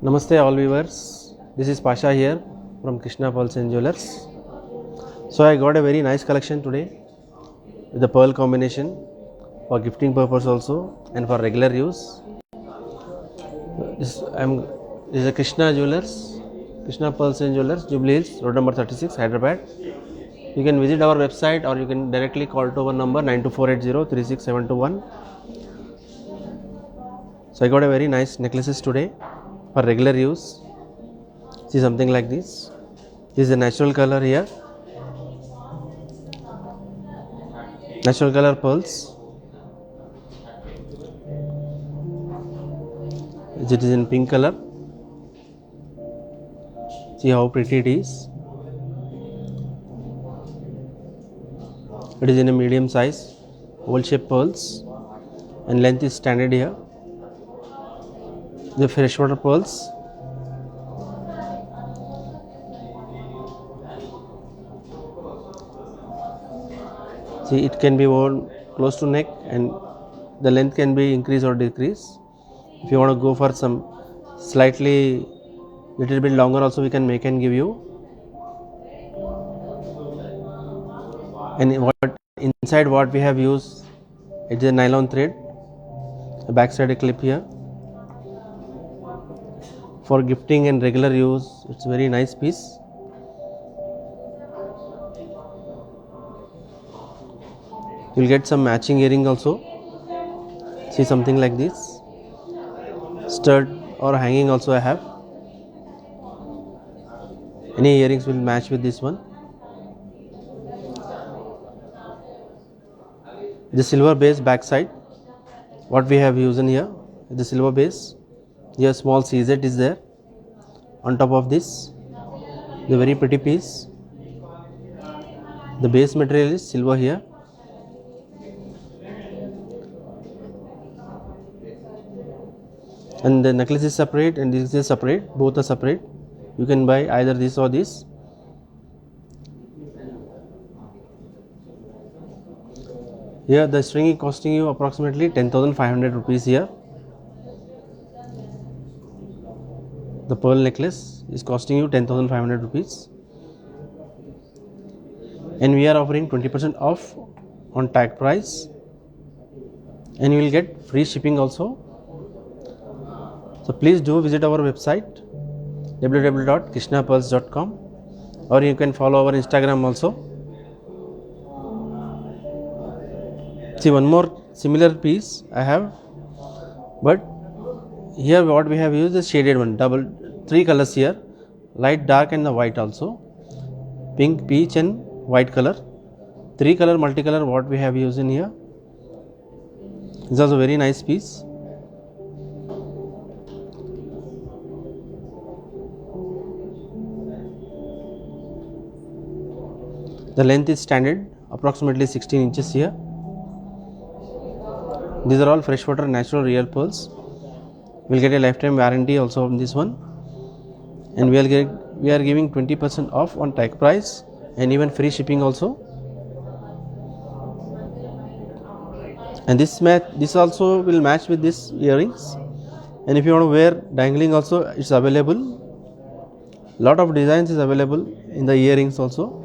Namaste all viewers, this is Pasha here from Krishna Pearls and Jewelers. So I got a very nice collection today with the pearl combination for gifting purpose also and for regular use. This is a Krishna Jewelers, Krishna Pearls and Jewelers, Jubilee Hills, road number 36, Hyderabad. You can visit our website or you can directly call to our number 92480-36721. So I got a very nice necklaces today for regular use. See something like this. This is a natural color here. Natural color pearls. It is in pink color. See how pretty it is. It is in a medium size, oval shape pearls, and length is standard here. The freshwater pearls. See, it can be worn close to neck and the length can be increase or decrease. If you want to go for some slightly little bit longer also we can make and give you. And inside what we have used, it is a nylon thread, the back side a clip here. For gifting and regular use, it's a very nice piece. You'll get some matching earring also. See something like this. Stud or hanging also I have. Any earrings will match with this one. The silver base back side. What we have used in here, the silver base. Here small CZ is there. On top of this, the very pretty piece. The base material is silver here. And the necklace is separate and this is separate. Both are separate. You can buy either this or this. Here the string is costing you approximately 10,500 rupees here. The pearl necklace is costing you 10,500 rupees. And we are offering 20% off on tag price. And you will get free shipping also. So please do visit our website www.krishnapearls.com, or you can follow our Instagram also. See one more similar piece I have, but here what we have used is shaded one, three colors here, light, dark and the white also, pink, peach and white color, three color multicolor what we have used in here. This is also very nice piece. The length is standard, approximately 16 inches here. These are all freshwater natural real pearls. We will get a lifetime warranty also on this one. And we are giving 20% off on tag price and even free shipping also. And this also will match with these earrings. And if you want to wear dangling also, it's available. Lot of designs is available in the earrings also.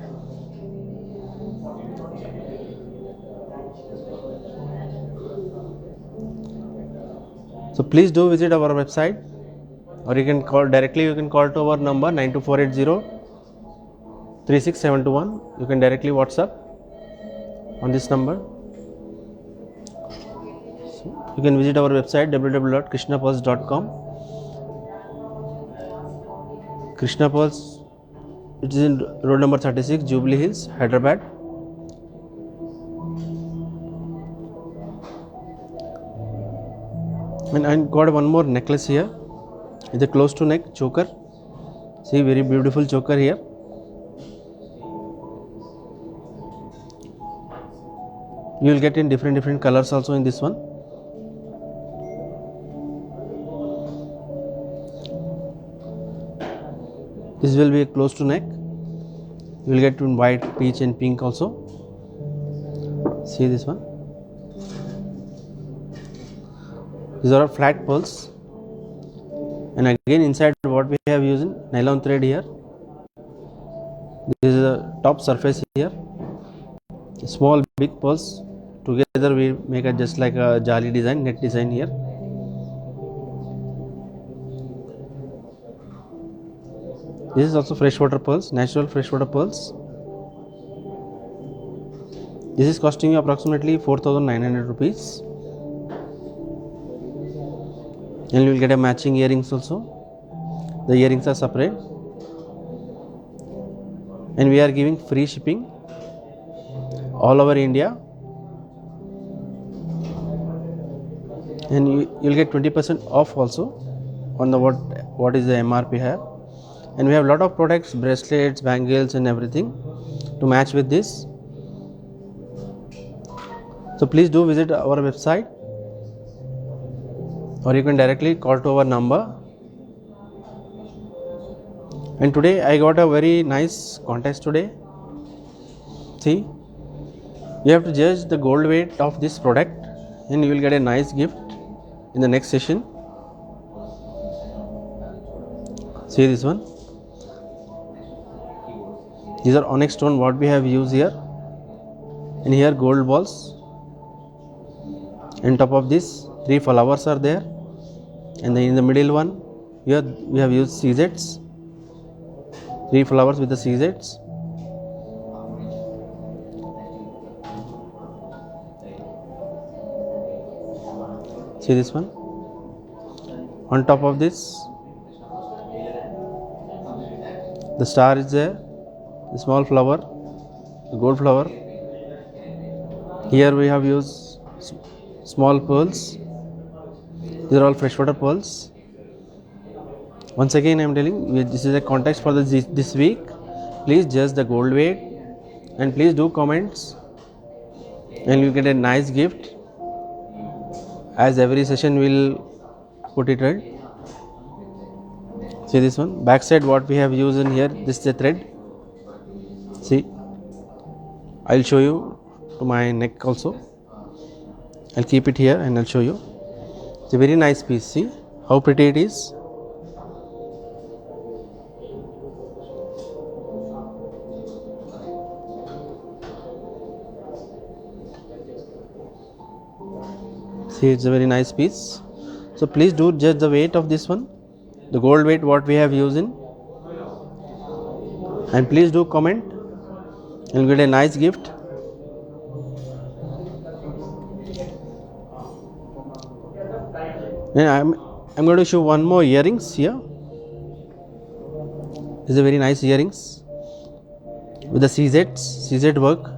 So please do visit our website, or you can call directly. You can call to our number 92480-36721. You can directly WhatsApp on this number. So you can visit our website www.krishnapearls.com. Krishna Pearls, it is in road number 36, Jubilee Hills, Hyderabad. And I got one more necklace here. It's a close to neck choker. See, very beautiful choker here. You will get in different colors also in this one. This will be close to neck. You will get in white, peach and pink also. See this one. These are flat pearls. And again inside what we have used nylon thread here. This is the top surface here. Small big pearls together we make it just like a jali design, net design here. This is also freshwater pearls, natural freshwater pearls. This is costing you approximately 4,900 rupees. And you will get a matching earrings also. The earrings are separate. And we are giving free shipping all over India. And you will get 20% off also on the what is the MRP here. And we have a lot of products, bracelets, bangles and everything to match with this. So please do visit our website, or you can directly call to our number. And today I got a very nice contest today. See, you have to judge the gold weight of this product and you will get a nice gift in the next session. See this one. These are onyx stone what we have used here, and here gold balls. And top of this 3 flowers are there, and then in the middle one here we have used CZs, 3 flowers with the CZs. See this one. On top of this the star is there, the small flower, the gold flower. Here we have used small pearls. These are all freshwater pearls. Once again I am telling you, this is a contest for this week. Please judge the gold weight and please do comments and you get a nice gift, as every session will put it right. See this one, back side what we have used in here, this is the thread. See, I'll show you to my neck also. I'll keep it here and I'll show you. It's a very nice piece. See how pretty it is. See, it's a very nice piece. So please do judge the weight of this one, the gold weight what we have used in, and please do comment and get a nice gift. And I'm going to show one more earrings here. This is a very nice earrings with the CZ work,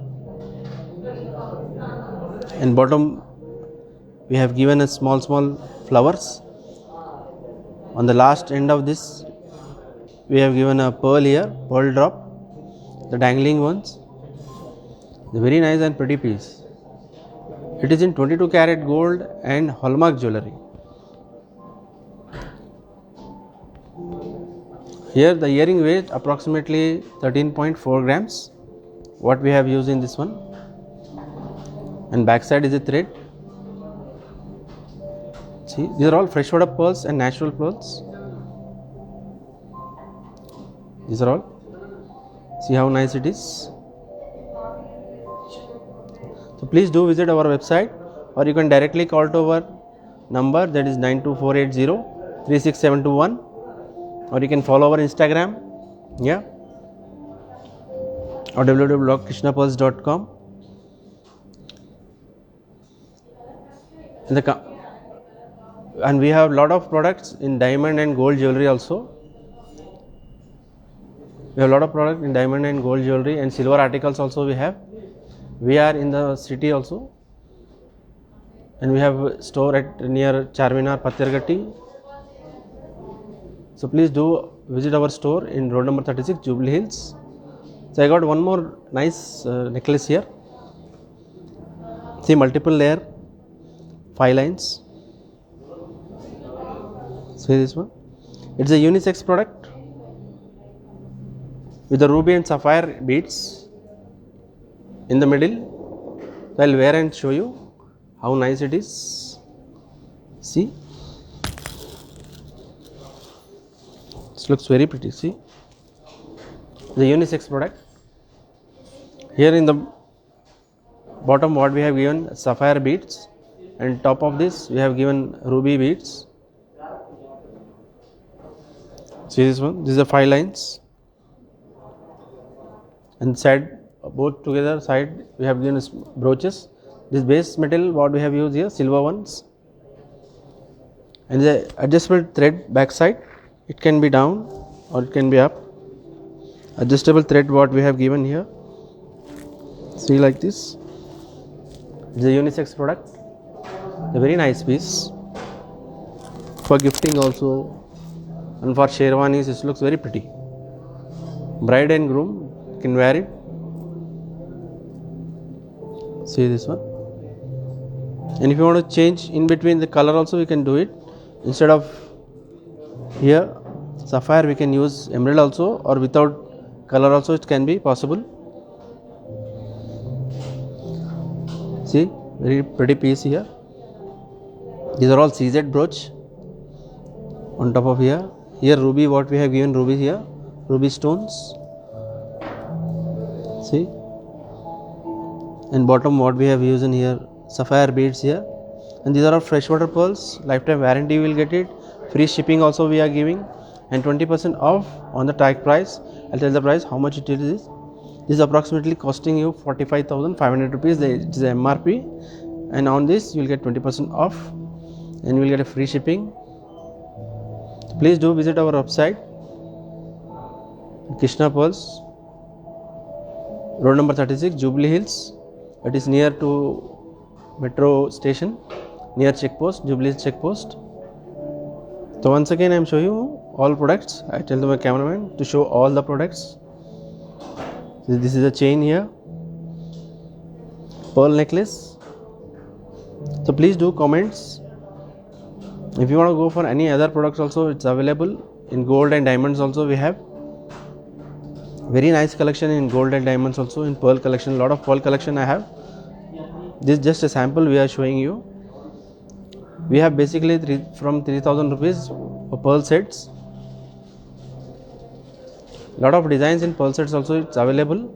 and bottom we have given a small flowers. On the last end of this we have given a pearl here, pearl drop, the dangling ones. The very nice and pretty piece. It is in 22 karat gold and hallmark jewelry. Here the earring weight approximately 13.4 grams what we have used in this one, and back side is a thread. See, these are all freshwater pearls and natural pearls. These are all. See how nice it is. So please do visit our website, or you can directly call to our number, that is 92480 36721, or you can follow our Instagram, yeah, or www.krishnapearls.com. And we have a lot of products in diamond and gold jewelry also. We have a lot of products in diamond and gold jewelry and silver articles also we have. We are in the city also, and we have a store at near Charminar, Patyargatti. So please do visit our store in road number 36, Jubilee Hills. So I got one more nice necklace here. See, multiple layer, 5 lines. See this one. It's a unisex product with the ruby and sapphire beads in the middle. So I'll wear and show you how nice it is. See. This looks very pretty. See, the unisex product. Here in the bottom, what we have given sapphire beads, and top of this we have given ruby beads. See this one. These are 5 lines, and side both together side we have given brooches. This base metal what we have used here, silver ones, and the adjustable thread back side. It can be down or it can be up. Adjustable thread what we have given here. See like this. It's a unisex product. A very nice piece for gifting also, and for sherwanis it looks very pretty. Bride and groom can wear it. See this one. And if you want to change in between the color also, you can do it. Instead of here sapphire, we can use emerald also, or without color also it can be possible. See, very pretty piece here. These are all CZ brooch on top of here. Here ruby, what we have given ruby here, ruby stones. See, and bottom what we have used in here, sapphire beads here. And these are all freshwater pearls. Lifetime warranty you will get it. Free shipping also we are giving, and 20% off on the tag price. I'll tell the price how much it is. This is approximately costing you 45,500 rupees. It is the MRP, and on this you will get 20% off, and you will get a free shipping. Please do visit our website, Krishna Pearls, road number 36, Jubilee Hills. It is near to metro station, near check post, Jubilee check post. So once again I am showing you all products. I tell my cameraman to show all the products. So this is a chain here, pearl necklace. So please do comments. If you want to go for any other products also, it's available in gold and diamonds also. We have very nice collection in gold and diamonds also, in pearl collection. Lot of pearl collection I have. This is just a sample we are showing you. We have basically from 3,000 rupees for pearl sets. Lot of designs in pearl sets also it's available.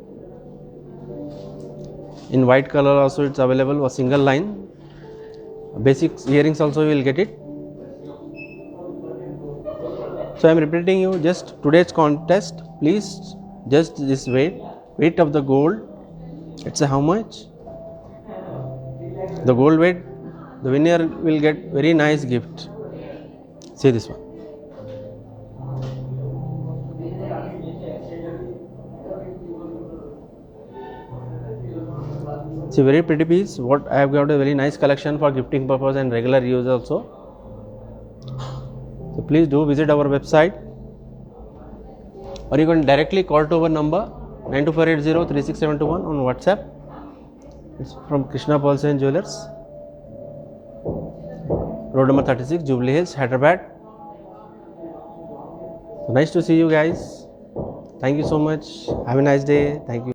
In white color also it's available, a single line. Basic earrings also you will get it. So I am repeating you just today's contest. Please just this weight of the gold. It's how much? The gold weight. The winner will get very nice gift. See this one. It's a very pretty piece. What I have got a very nice collection for gifting purpose and regular use also. So please do visit our website, or you can directly call to our number 92480-36721 on WhatsApp. It's from Krishna Pearls and Jewelers, road number 36, Jubilee Hills, Hyderabad. So nice to see you guys. Thank you so much. Have a nice day. Thank you.